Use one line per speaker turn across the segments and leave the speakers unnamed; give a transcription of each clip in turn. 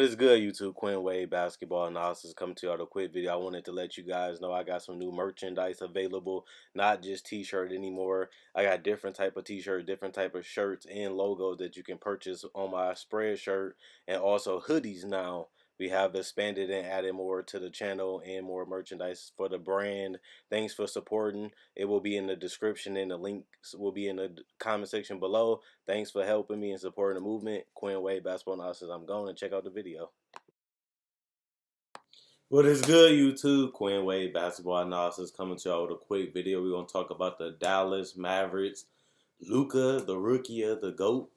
is good, YouTube? Quinn Wade Basketball Analysis coming to you with a quick video. I wanted to let you guys know I got some new merchandise available, not just t-shirt anymore. I got different type of t-shirt, different type of shirts and logos that you can purchase on my spread shirt, and also hoodies now. We have expanded and added more to the channel and more merchandise for the brand. Thanks for supporting. It will be in the description and the links will be in the comment section below. Thanks for helping me and supporting the movement. Quinn Wade Basketball Analysis. I'm going to check out the video. What is good, YouTube? Quinn Wade Basketball Analysis coming to y'all with a quick video. We're going to talk about the Dallas Mavericks. Luka, the rookie of the GOAT.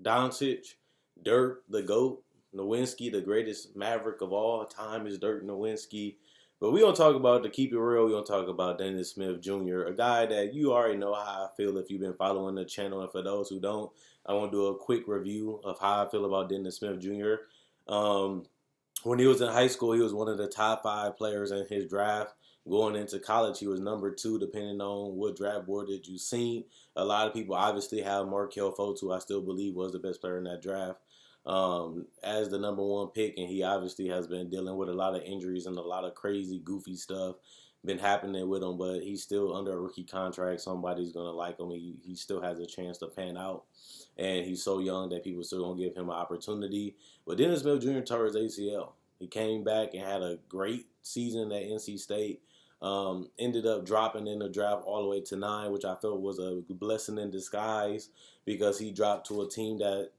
Doncic, Dirk, the GOAT. Nowitzki, the greatest Maverick of all time, is Dirk Nowitzki. But we don't talk about, to keep it real, we don't talk about Dennis Smith Jr., a guy that you already know how I feel if you've been following the channel. And for those who don't, I want to do a quick review of how I feel about Dennis Smith Jr. When he was in high school, he was one of the top 5 players in his draft. Going into college, he was number 2, depending on what draft board that you seen. A lot of people obviously have Markelle Fultz, who I still believe was the best player in that draft, as the number 1 pick, and he obviously has been dealing with a lot of injuries and a lot of crazy, goofy stuff been happening with him, but he's still under a rookie contract. Somebody's going to like him. He still has a chance to pan out, and he's so young that people still going to give him an opportunity. But Dennis Smith Jr. tore his ACL. He came back and had a great season at NC State. Ended up dropping in the draft all the way to 9, which I felt was a blessing in disguise because he dropped to a team that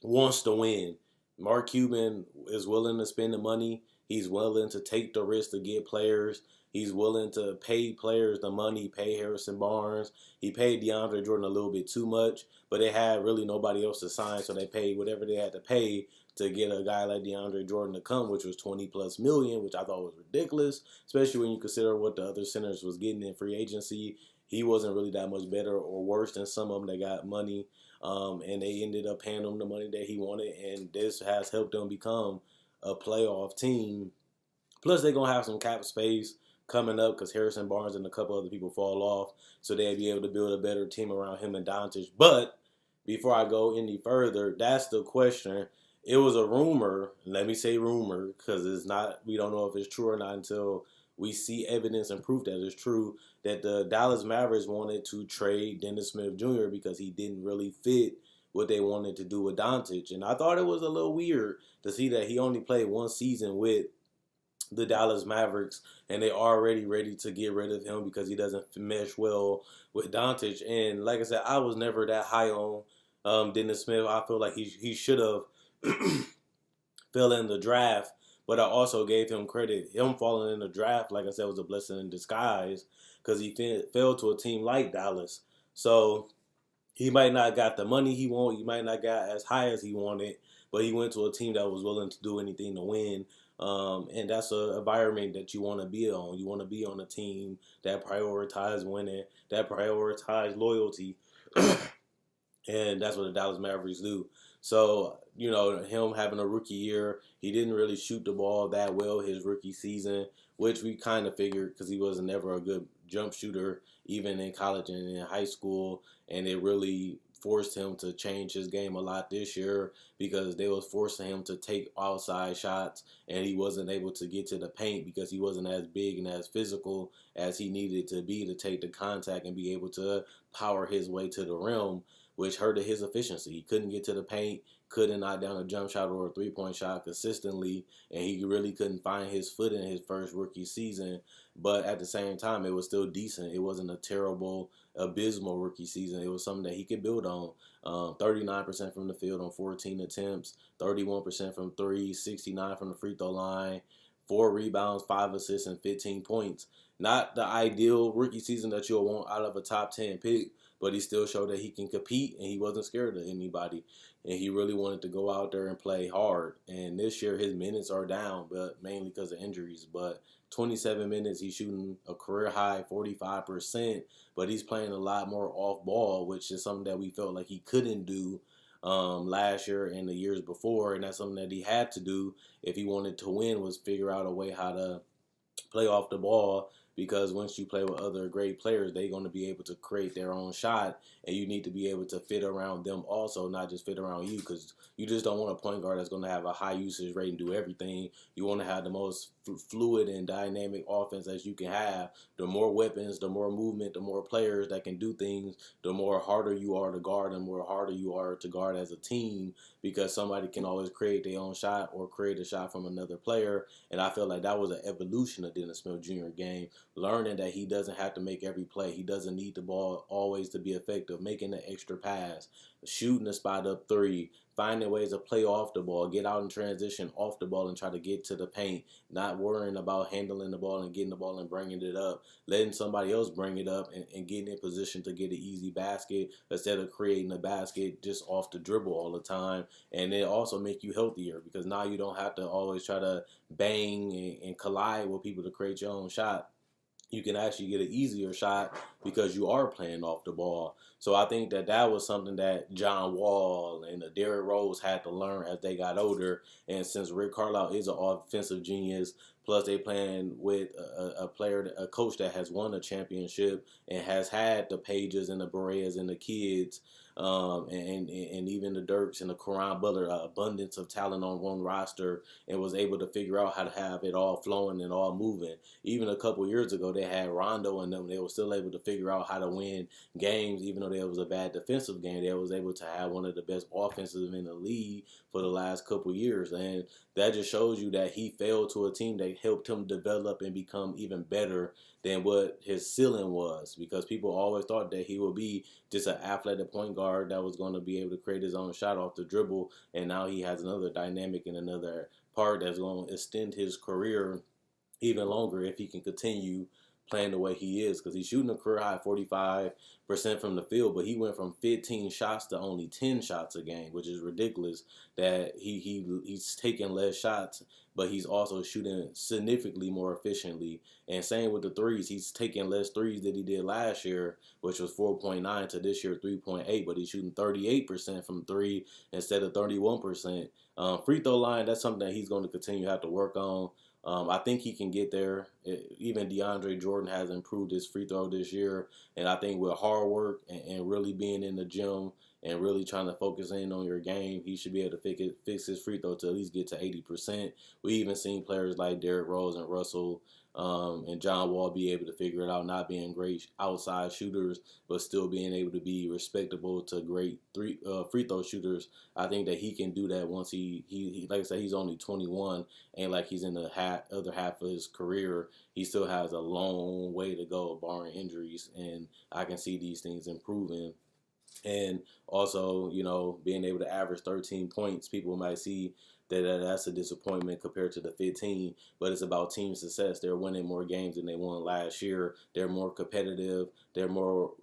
wants to win. Mark Cuban is willing to spend the money. He's willing to take the risk to get players. He's willing to pay players the money, pay Harrison Barnes. He paid DeAndre Jordan a little bit too much, but they had really nobody else to sign, so they paid whatever they had to pay to get a guy like DeAndre Jordan to come, which was $20+ million, which I thought was ridiculous, especially when you consider what the other centers was getting in free agency. He wasn't really that much better or worse than some of them that got money, and they ended up paying him the money that he wanted, and this has helped them become a playoff team. Plus, they're going to have some cap space coming up because Harrison Barnes and a couple other people fall off, so they'll be able to build a better team around him and Doncic. But before I go any further, that's the question. It was a rumor, let me say rumor, because it's not, we don't know if it's true or not until we see evidence and proof that it's true, that the Dallas Mavericks wanted to trade Dennis Smith Jr. because he didn't really fit what they wanted to do with Doncic. And I thought it was a little weird to see that he only played 1 season with the Dallas Mavericks, and they already ready to get rid of him because he doesn't mesh well with Doncic. And like I said, I was never that high on Dennis Smith. I feel like he should have fell in the draft, but I also gave him credit. Him falling in the draft, like I said, was a blessing in disguise because he fell to a team like Dallas. So he might not got the money he wanted. He might not got as high as he wanted, but he went to a team that was willing to do anything to win. And that's an environment that you want to be on. You want to be on a team that prioritizes winning, that prioritizes loyalty. And that's what the Dallas Mavericks do. So, you know, him having a rookie year, he didn't really shoot the ball that well his rookie season, which we kind of figured because he wasn't never a good jump shooter, even in college and in high school. And it really forced him to change his game a lot this year because they was forcing him to take outside shots, and he wasn't able to get to the paint because he wasn't as big and as physical as he needed to be to take the contact and be able to power his way to the rim, which hurted his efficiency. He couldn't get to the paint, couldn't knock down a jump shot or a three-point shot consistently, and he really couldn't find his foot in his first rookie season. But at the same time, it was still decent. It wasn't a terrible, abysmal rookie season. It was something that he could build on. 39% from the field on 14 attempts, 31% from 3, 69 from the free throw line, 4 rebounds, 5 assists, and 15 points. Not the ideal rookie season that you'll want out of a top 10 pick, but he still showed that he can compete, and he wasn't scared of anybody. And he really wanted to go out there and play hard. And this year his minutes are down, but mainly because of injuries. But 27 minutes, he's shooting a career high 45%, but he's playing a lot more off ball, which is something that we felt like he couldn't do last year and the years before. And that's something that he had to do if he wanted to win, was figure out a way how to play off the ball, because once you play with other great players, they're going to be able to create their own shot, and you need to be able to fit around them also, not just fit around you, because you just don't want a point guard that's going to have a high usage rate and do everything. You want to have the most fluid and dynamic offense as you can have. The more weapons, the more movement, the more players that can do things, the more harder you are to guard, and more harder you are to guard as a team, because somebody can always create their own shot or create a shot from another player. And I feel like that was an evolution of Dennis Smith Jr. game, learning that he doesn't have to make every play. He doesn't need the ball always to be effective, making the extra pass, shooting the spot up three, finding ways to play off the ball, get out in transition off the ball and try to get to the paint, not worrying about handling the ball and getting the ball and bringing it up, letting somebody else bring it up and getting in position to get an easy basket instead of creating a basket just off the dribble all the time. And it also make you healthier, because now you don't have to always try to bang and collide with people to create your own shot. You can actually get an easier shot because you are playing off the ball. So I think that was something that John Wall and Derrick Rose had to learn as they got older. And since Rick Carlisle is an offensive genius, plus they playing with a coach that has won a championship and has had the Pages and the Bereas and the kids, and even the Dirks and the Karan Butler, abundance of talent on one roster, and was able to figure out how to have it all flowing and all moving. Even a couple years ago, they had Rondo and them. They were still able to figure out how to win games, even though there was a bad defensive game. They was able to have one of the best offenses in the league for the last couple years. And that just shows you that he fell to a team that helped him develop and become even better than what his ceiling was, because people always thought that he would be just an athletic point guard that was going to be able to create his own shot off the dribble. And now he has another dynamic and another part that's going to extend his career even longer if he can continue playing the way he is, because he's shooting a career high 45% from the field, but he went from 15 shots to only 10 shots a game, which is ridiculous. That he's taking less shots, but he's also shooting significantly more efficiently. And same with the threes, he's taking less threes than he did last year, which was 4.9, to this year 3.8, but he's shooting 38% from three instead of 31%. Free throw line, that's something that he's going to continue to have to work on. I think he can get there. Even DeAndre Jordan has improved his free throw this year. And I think with hard work and really being in the gym and really trying to focus in on your game, he should be able to fix his free throw to at least get to 80%. We even seen players like Derrick Rose and Russell and John Wall be able to figure it out, not being great outside shooters, but still being able to be respectable to great free throw shooters. I think that he can do that once he like I said, he's only 21, and like he's in the other half of his career. He still has a long way to go, barring injuries, and I can see these things improving. And also, being able to average 13 points, people might see that's a disappointment compared to the 15, but it's about team success. They're winning more games than they won last year. They're more competitive. They're more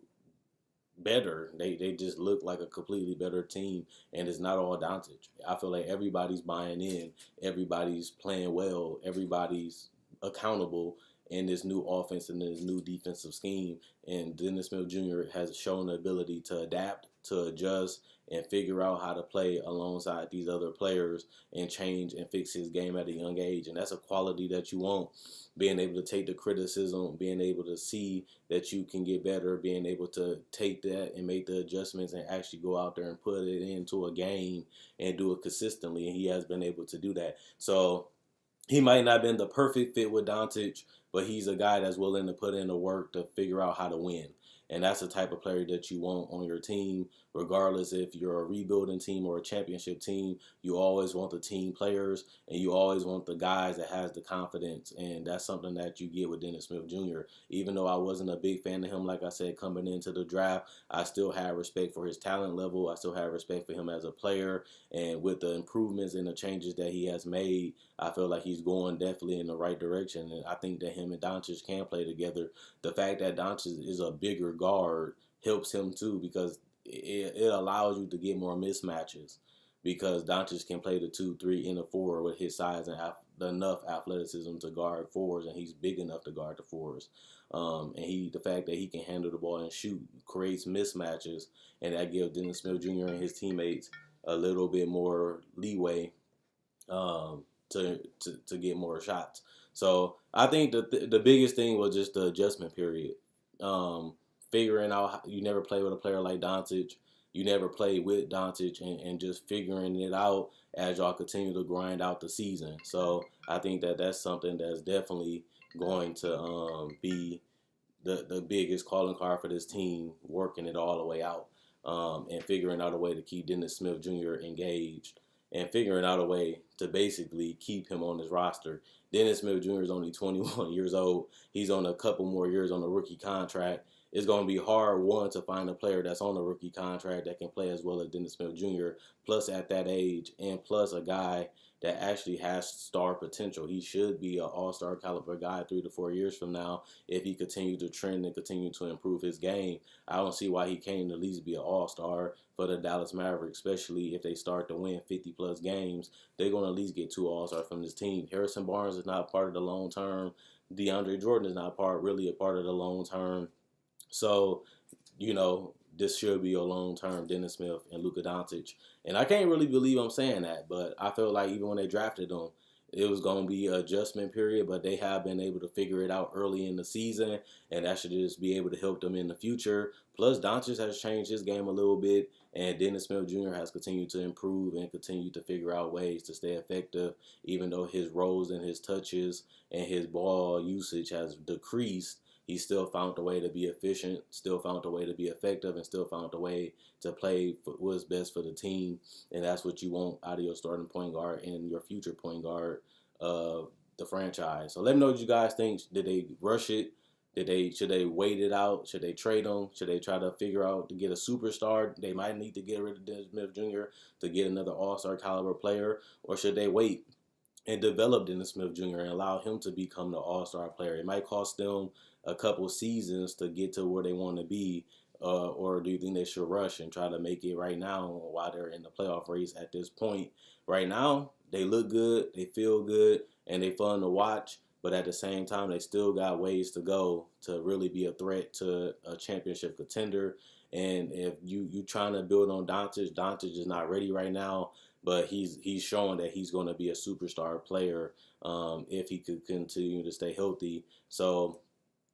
better. They just look like a completely better team, and it's not all Doncic. I feel like everybody's buying in. Everybody's playing well. Everybody's accountable in this new offense and this new defensive scheme. And Dennis Smith Jr. has shown the ability to adapt, to adjust, and figure out how to play alongside these other players and change and fix his game at a young age. And that's a quality that you want. Being able to take the criticism, being able to see that you can get better, being able to take that and make the adjustments and actually go out there and put it into a game and do it consistently. And he has been able to do that. So he might not have been the perfect fit with Doncic, but he's a guy that's willing to put in the work to figure out how to win. And that's the type of player that you want on your team, regardless if you're a rebuilding team or a championship team. You always want the team players, and you always want the guys that has the confidence. And that's something that you get with Dennis Smith Jr. Even though I wasn't a big fan of him, like I said, coming into the draft, I still had respect for his talent level. I still have respect for him as a player. And with the improvements and the changes that he has made, I feel like he's going definitely in the right direction. And I think that him and Doncic can play together. The fact that Doncic is a bigger guard helps him too, because it allows you to get more mismatches, because Doncic can play the 2, 3, and the 4 with his size and enough athleticism to guard fours, and he's big enough to guard the fours. And the fact that he can handle the ball and shoot creates mismatches, and that gives Dennis Smith Jr. and his teammates a little bit more leeway to get more shots. So I think the biggest thing was just the adjustment period. figuring out you never play with a player like Doncic. You never play with Doncic and just figuring it out as y'all continue to grind out the season. So I think that that's something that's definitely going to be the biggest calling card for this team, working it all the way out and figuring out a way to keep Dennis Smith Jr. engaged and figuring out a way to basically keep him on his roster. Dennis Smith Jr. is only 21 years old. He's on a couple more years on a rookie contract. It's going to be hard, one, to find a player that's on a rookie contract that can play as well as Dennis Smith Jr., plus at that age, and plus a guy that actually has star potential. He should be an all-star caliber guy 3 to 4 years from now if he continues to trend and continue to improve his game. I don't see why he can't at least be an all-star for the Dallas Mavericks, especially if they start to win 50-plus games. They're going to at least get 2 all-stars from this team. Harrison Barnes is not part of the long term. DeAndre Jordan is not really a part of the long term. So, this should be a long-term Dennis Smith and Luka Doncic. And I can't really believe I'm saying that, but I feel like even when they drafted them, it was going to be an adjustment period, but they have been able to figure it out early in the season, and that should just be able to help them in the future. Plus, Doncic has changed his game a little bit, and Dennis Smith Jr. has continued to improve and continue to figure out ways to stay effective, even though his roles and his touches and his ball usage has decreased. He still found a way to be efficient, still found a way to be effective, and still found a way to play for what's best for the team. And that's what you want out of your starting point guard and your future point guard of the franchise. So let me know what you guys think. Did they rush it? Should they wait it out? Should they trade him? Should they try to figure out to get a superstar? They might need to get rid of Dennis Smith Jr. to get another all-star caliber player, or should they wait and develop Dennis Smith Jr. and allow him to become the all-star player? It might cost them a couple seasons to get to where they want to be, or do you think they should rush and try to make it right now while they're in the playoff race at this point? Right now, they look good, they feel good, and they fun to watch, but at the same time, they still got ways to go to really be a threat to a championship contender. And if you trying to build on Doncic is not ready right now, but he's showing that he's going to be a superstar player if he could continue to stay healthy. So,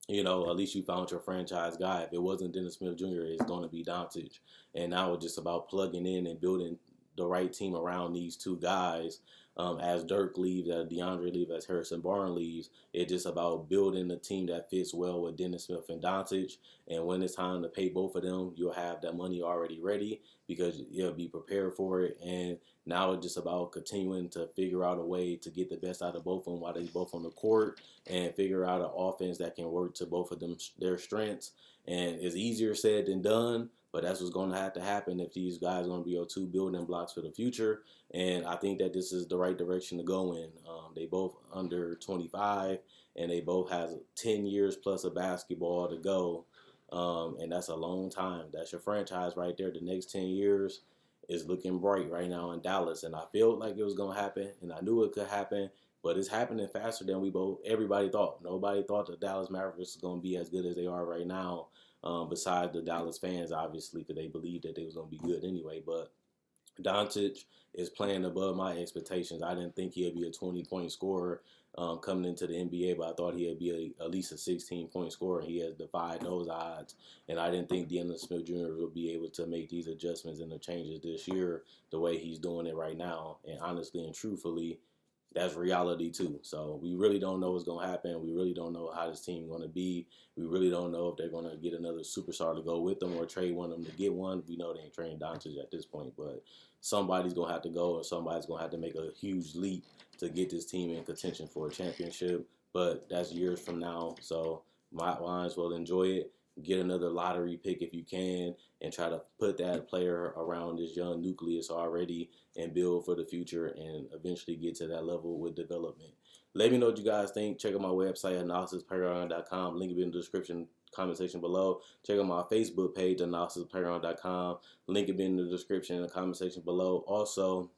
at least you found your franchise guy. If it wasn't Dennis Smith Jr., it's going to be Doncic. And now it's just about plugging in and building the right team around these two guys. As Dirk leaves, as DeAndre leaves, as Harrison Barnes leaves, it's just about building a team that fits well with Dennis Smith and Doncic. And when it's time to pay both of them, you'll have that money already ready because you'll be prepared for it. And now it's just about continuing to figure out a way to get the best out of both of them while they're both on the court and figure out an offense that can work to both of them, their strengths. And it's easier said than done, but that's what's going to have to happen if these guys are going to be your 2 building blocks for the future. And I think that this is the right direction to go in. They both under 25, and they both have 10 years plus of basketball to go. And that's a long time. That's your franchise right there. The next 10 years is looking bright right now in Dallas. And I felt like it was going to happen, and I knew it could happen. But it's happening faster than everybody thought. Nobody thought the Dallas Mavericks was going to be as good as they are right now, besides the Dallas fans, obviously, because they believed that they was going to be good anyway. But Doncic is playing above my expectations. I didn't think he'd be a 20-point scorer coming into the NBA, but I thought he'd be at least a 16-point scorer. He has defied those odds, and I didn't think Dennis Smith Jr. would be able to make these adjustments and the changes this year the way he's doing it right now. And honestly and truthfully, that's reality too. So we really don't know what's going to happen. We really don't know how this team is going to be. We really don't know if they're going to get another superstar to go with them or trade one of them to get one. We know they ain't trading Doncic at this point, but somebody's going to have to go, or somebody's going to have to make a huge leap to get this team in contention for a championship. But that's years from now, so might as well enjoy it. Get another lottery pick if you can, and try to put that player around this young nucleus already and build for the future and eventually get to that level with development. Let me know what you guys think. Check out my website, analysisplayground.com. Link will be in the description, comment section below. Check out my Facebook page, analysisplayground.com. Link will be in the description and the comment section below. Also,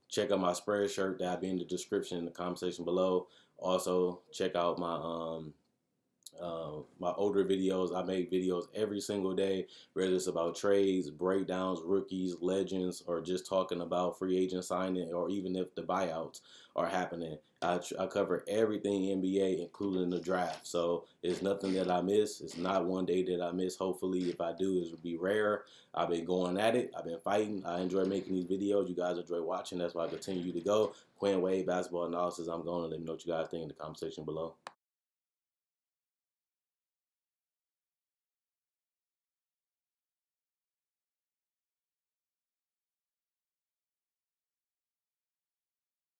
check out my spread shirt that will be in the description and the comment section below. Also, check out my My older videos, I make videos every single day, whether it's about trades, breakdowns, rookies, legends, or just talking about free agent signing, or even if the buyouts are happening. I cover everything NBA, including the draft. So it's nothing that I miss. It's not one day that I miss. Hopefully, if I do, it will be rare. I've been going at it. I've been fighting. I enjoy making these videos. You guys enjoy watching. That's why I continue to go. Quinn Wade, basketball analysis. I'm going to let me know what you guys think in the comment section below.